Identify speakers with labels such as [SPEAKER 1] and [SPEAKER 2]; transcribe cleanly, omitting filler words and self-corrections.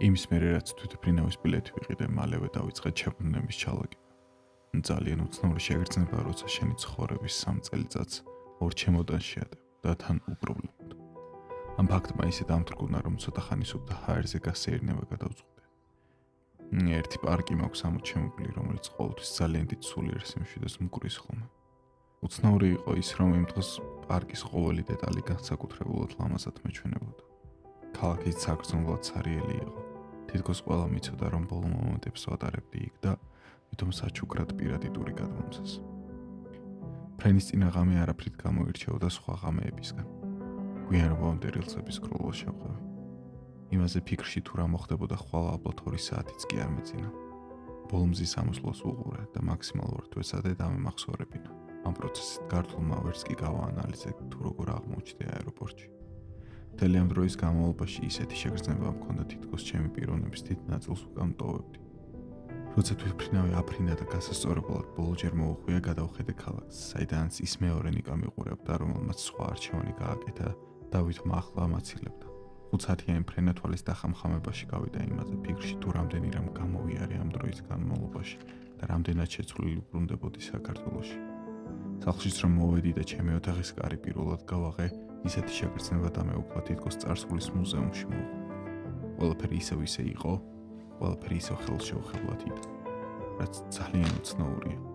[SPEAKER 1] იმის მერე რაც თვითმფრინავის ბილეთი ვიყიდე, მალევე დავიწყე ჩებრუნების ჩალაგება. ძალიან უცნაური შეგრძნება, როცა შენი ცხოვრების 3 წელიწადს ორ ჩემოდანში ადევ და თან უპრობლემოდ. ამ ფაქტმა ისე დამთრგუნა, რომ ცოტა ხანის უბდა ჰაერზე გასეირნება გადავწყვიტე. ერთი პარკი მაქვს ამოჩემებული, რომელიც ყოველთვის ძალიან დიდ სულიერ სიმშვიდეს მკვრის ხოლმე. უცნაური იყო ის, რომ იმ დღეს პარკის ყოველი დეტალი განსაკუთრებულად ლამაზად მეჩვენებოდა. ქალაქიც საგრძნობლად სარიელი იყო. თითქოს ყველა მიცოდა, რომ ბოლო მომენტებს ვატარებდი იქ და ვითომ საჩუქრად პირადი ტური გადმომცეს. ფრენის წინა ღამე არაფრით გამოირჩეოდა სხვა ღამეებისგან. გვიანობამდე რილსების გროლა შევყევი. იმაზე ფიქრში თუ რა მოხდებოდა ხვალ ალბათ 2 საათიც კი არ მეძინა. ბოლომზის ამოსვლას უყურე და მაქსიმალურად ვესადე დამემახსოვრებინა. ამ პროცესით გართულმა ვერც კი გავაანალიზე თუ როგორ აღმოჩნდა აეროპორტში. მთელი ამ დროის განმავლობაში ისეთი შეგრძნება მქონდა, თითქოს ჩემი პიროვნების დიდ ნაწილს უკან მტოვებდი. როცა თვითმფრინავი აფრინდა და გასასწორებლად ბოლოჯერ მოუხვია, გადავხედე ქალაქს, საიდანაც ის მეორე ნიკა მიყურებდა, რომელმაც სხვა არჩევანი გააკეთა და ვითომ ახლა ამაცილებდა. 5 საათიანი ფრენა თვალის დახამხამებაში გავიდა იმაზე ფიქრში, თუ რამდენი რამ გამოვიარე ამ დროის განმავლობაში და რამდენად შეცვლილი ვბრუნდებოდი საქართველოში. სახლშიც რომ მოვედი და ჩემი ოთახის კარი პირველად გავაღე, ისეთი შეგრძნება დამეუფლა, თითქოს წარსულის მუზეუმში მოვყო. ყველაფერი ისევ ისე იყო, ყველაფერი ისევ ხელშეუხებლად იყო, რაც ძალიან უცნაურია.